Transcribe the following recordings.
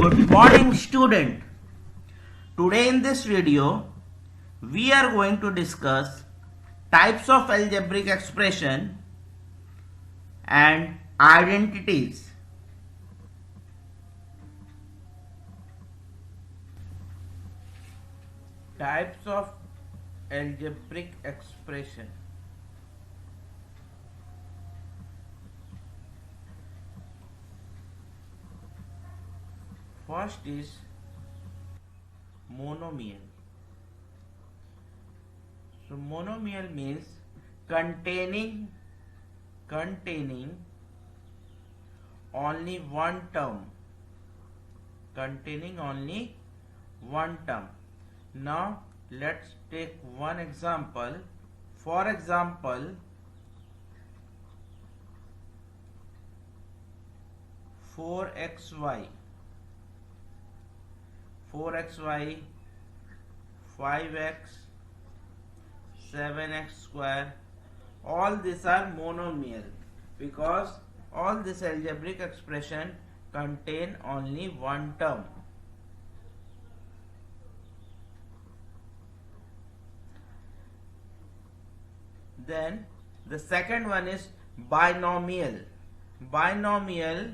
Good morning, student. Today in this video we are going to discuss types of algebraic expression and identities. Types of algebraic expression. First is monomial. So monomial means containing only one term. Containing only one term. Now let's take one example. For example, 4xy, 5x, 7x square, all these are monomial because all this algebraic expression contain only one term. Then the second one is binomial. Binomial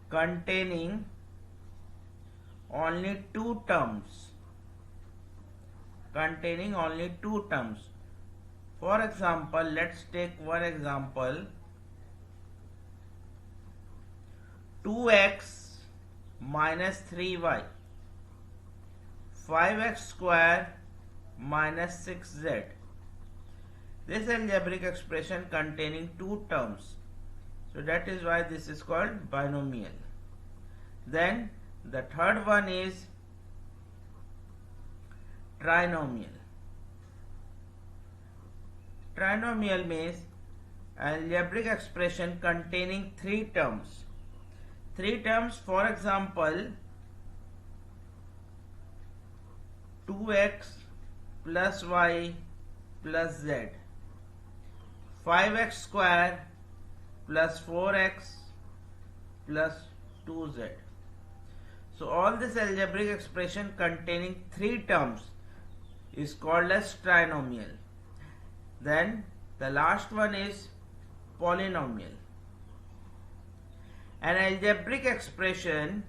containing only two terms. Containing only two terms. For example, let's take one example. 2x minus 3y, 5x square minus 6z. This algebraic expression containing two terms. So that is why this is called binomial. Then the third one is trinomial. Trinomial means algebraic expression containing three terms. Three terms, for example, 2x plus y plus z, 5x square plus 4x plus 2z. So all this algebraic expression containing three terms is called as trinomial. Then the last one is polynomial. An algebraic expression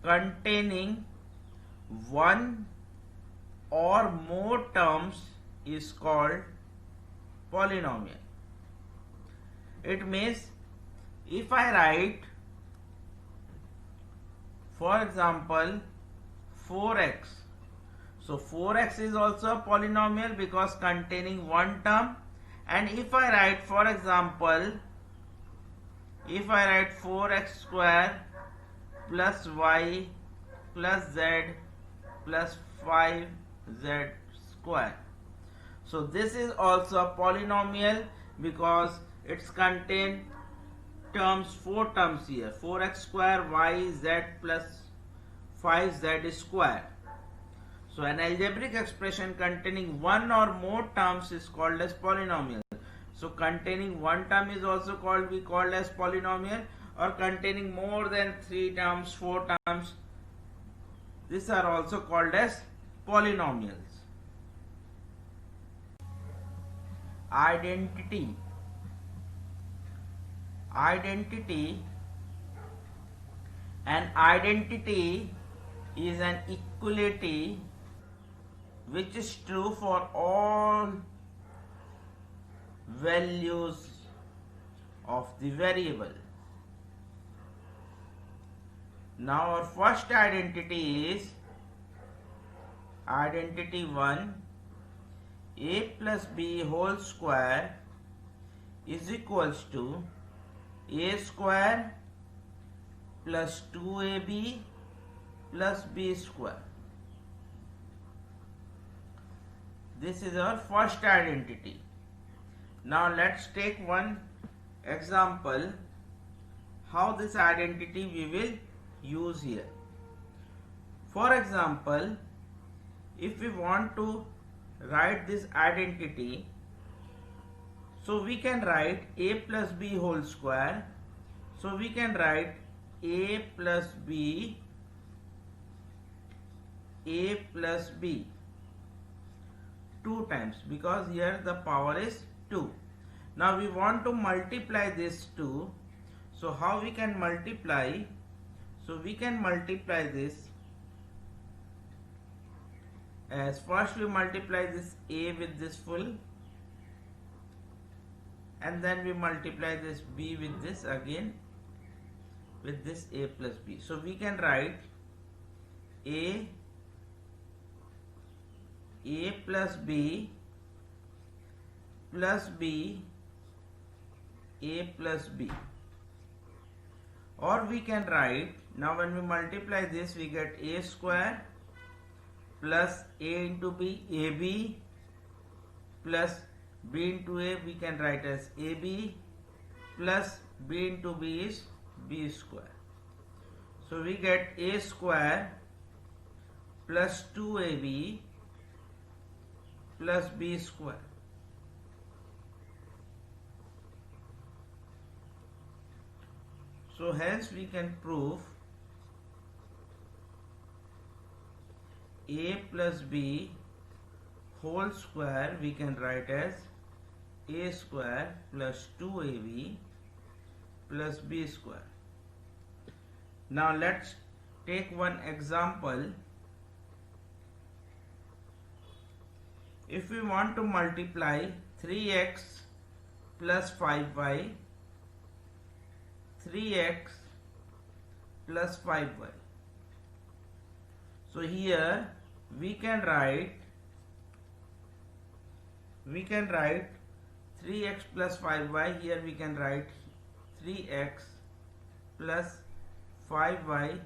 containing one or more terms is called polynomial. It means if I write, for example, 4x. So 4x is also a polynomial because containing one term. And if I write, for example, if I write 4x square plus y plus z plus 5z square. So this is also a polynomial because it's contain terms, four terms here, 4x square y z plus 5z square. So an algebraic expression containing one or more terms is called as polynomial. So containing one term is also called as polynomial, or containing more than three terms, four terms, these are also called as polynomials. Identity. An identity is an equality which is true for all values of the variable. Now our first identity is identity 1. A plus b whole square is equals to a square plus 2ab plus b square. This is our first identity. Now let's take one example how this identity we will use here. For example, if we want to write this identity, so we can write a plus b whole square So we can write a plus b two times, because here the power is 2. Now we want to multiply this 2. So how we can multiply? So we can multiply this as, first we multiply this a with this full, and then we multiply this b with this again, with this a plus b. So we can write a plus b plus b a plus b. Or we can write, now when we multiply this we get a square plus a into b, ab, plus b into a we can write as ab, plus b into b is b square. So we get a square plus 2ab plus b square. So hence we can prove a plus b whole square we can write as a square plus 2ab plus b square. Now let's take one example. If we want to multiply 3x plus 5y, 3x plus 5y. So here we can write 3x plus 5y. Here we can write 3x plus 5y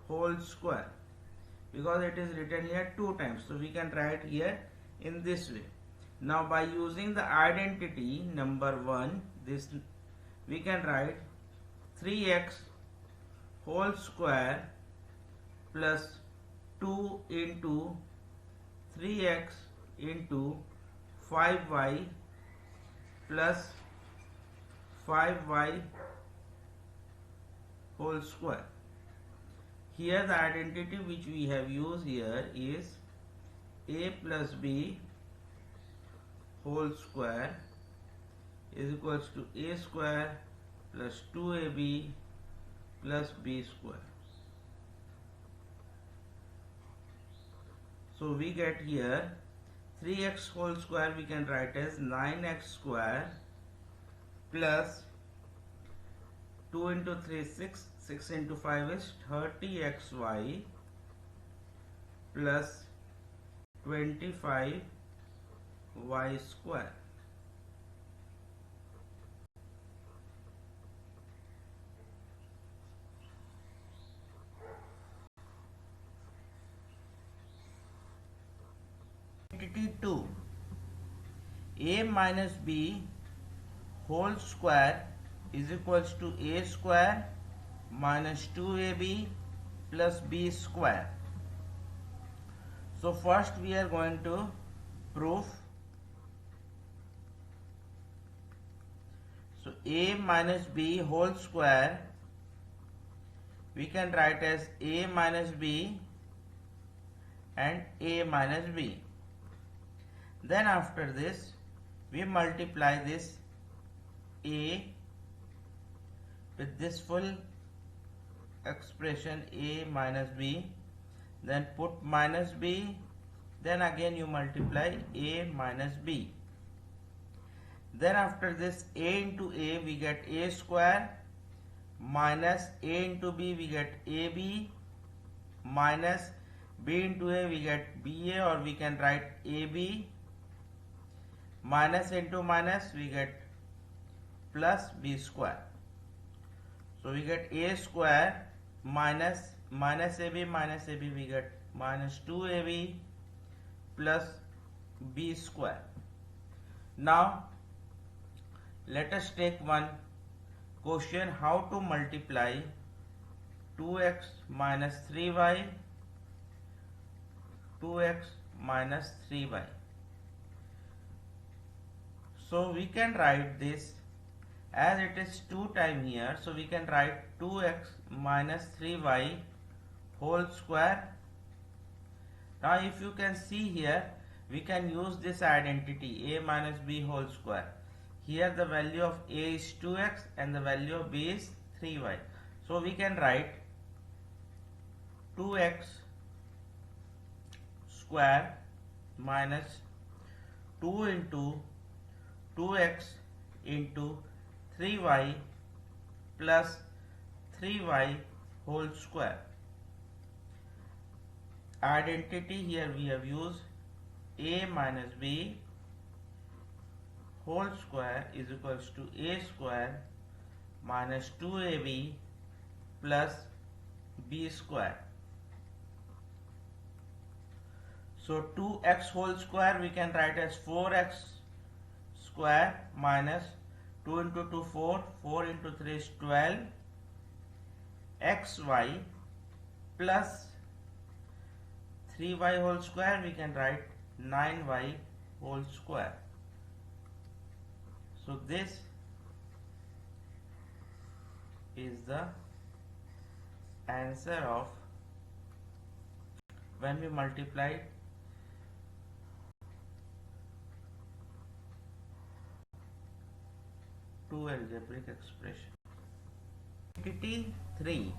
whole square, because it is written here 2 times. So we can write here in this way. Now by using the identity number 1, this we can write 3x whole square plus 2 into 3x into 5y plus 5y whole square. Here the identity which we have used here is a plus b whole square is equals to a square plus 2ab plus b square. So we get here 3x whole square we can write as 9x square plus 2 into 3 6, 6 into 5 is 30xy plus 25y square. Identity 2, a minus b whole square is equals to a square minus 2ab plus b square. So first we are going to prove. So a minus b whole square we can write as a minus b and a minus b. Then after this we multiply this a with this full expression a minus b, then put minus b, then again you multiply a minus b. Then after this a into a we get a square minus a into b we get ab minus b into a we get ba, or we can write ab minus into minus we get plus b square. So we get a square minus ab we get minus 2ab plus b square. Now let us take one question, how to multiply 2x minus 3y, 2x minus 3y. So we can write this As it is 2 time here, so we can write 2x minus 3y whole square. Now if you can see here, we can use this identity a minus b whole square. Here the value of a is 2x and the value of b is 3y. So we can write 2x square minus 2 into 2x into 3y plus 3y whole square. Identity here we have used a minus b whole square is equals to a square minus 2ab plus b square. So 2x whole square we can write as 4x square minus 2 into 2 4, 4 into 3 is 12 xy plus 3y whole square we can write 9y whole square. So this is the answer of when we multiply two algebraic expression. Identity 3,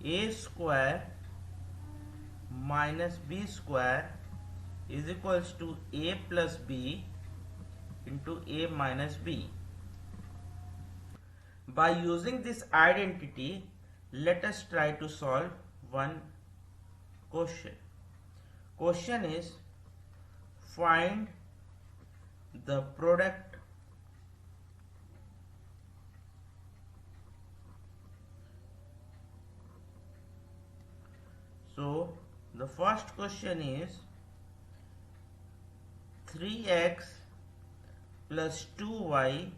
a square minus b square is equals to a plus b into a minus b. By using this identity, let us try to solve one question. Question is, find the product so the first question is 3x plus 2y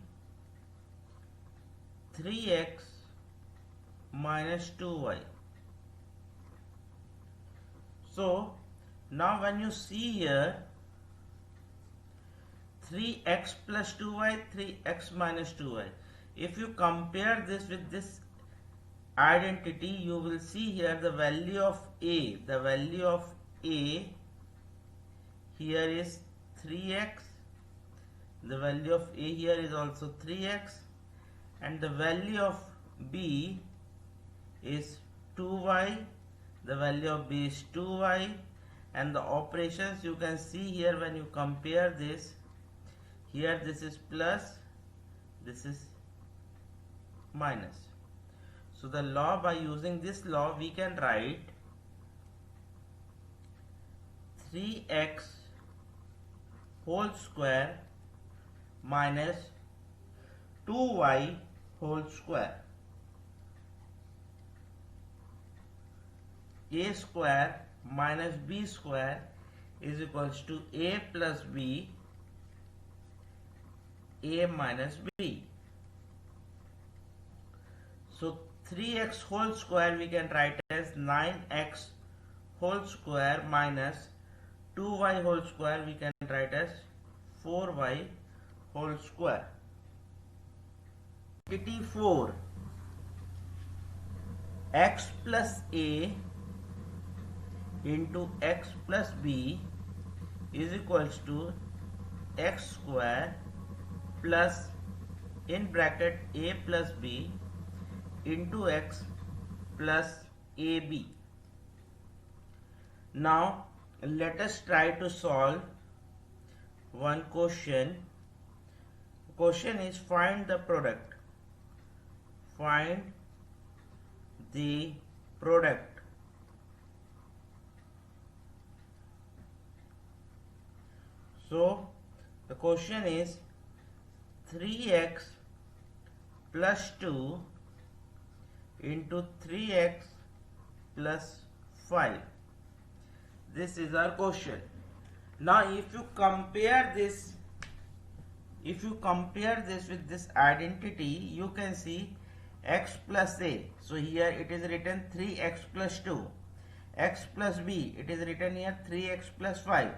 3x minus 2y. So now when you see here 3x plus 2y 3x minus 2y, if you compare this with this identity, you will see here the value of a here is 3x, the value of a here is also 3x, and the value of b is 2y, the value of b is 2y, and the operations you can see here when you compare this, here this is plus, this is minus. So the law, by using this law we can write 3x whole square minus 2y whole square. A square minus b square is equals to a plus b, a minus b. So 3x whole square we can write as 9x whole square minus 2y whole square we can write as 4y whole square. Identity 4, x plus a into x plus b is equals to x square plus in bracket a plus b into x plus ab. Now let us try to solve one question. Question is, find the product. Find the product. So the question is 3x plus 2 into 3x plus 5. This is our question. Now if you compare this with this identity, you can see x plus a. So here it is written 3x plus 2. X plus b, it is written here 3x plus 5.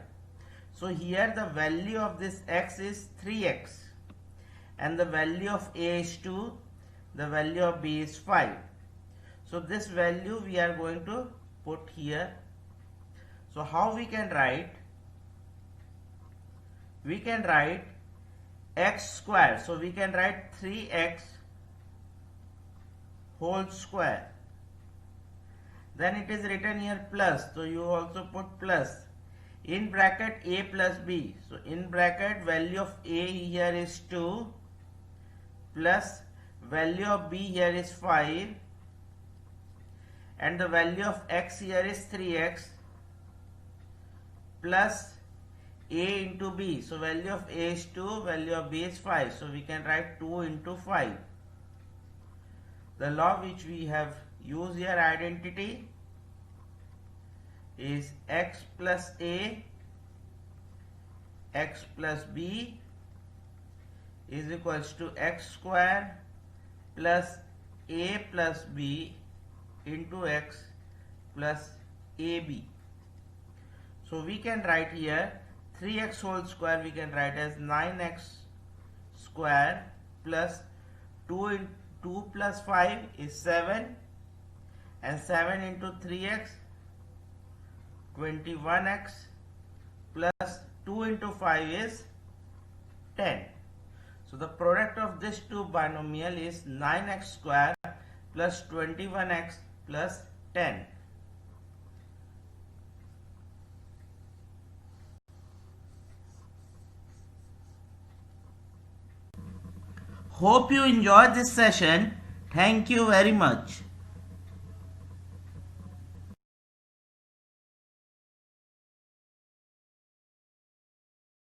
So here the value of this x is 3x and the value of A is 2, the value of B is 5. So this value we are going to put here. So how we can write? We can write x square. So we can write 3x whole square. Then it is written here plus. So you also put plus. In bracket a plus b. So in bracket value of a here is 2 plus value of b here is 5 and the value of x here is 3x plus a into b. So value of a is 2, value of b is 5. So we can write 2 into 5. The law which we have used here, identity, is x plus a, x plus b is equals to x square plus a plus b into x plus ab. So we can write here 3x whole square we can write as 9x square plus 2 plus 5 is 7 and 7 into 3x 21x plus 2 into 5 is 10. So the product of this two binomial is 9x square plus 21x plus 10. Hope you enjoyed this session. Thank you very much.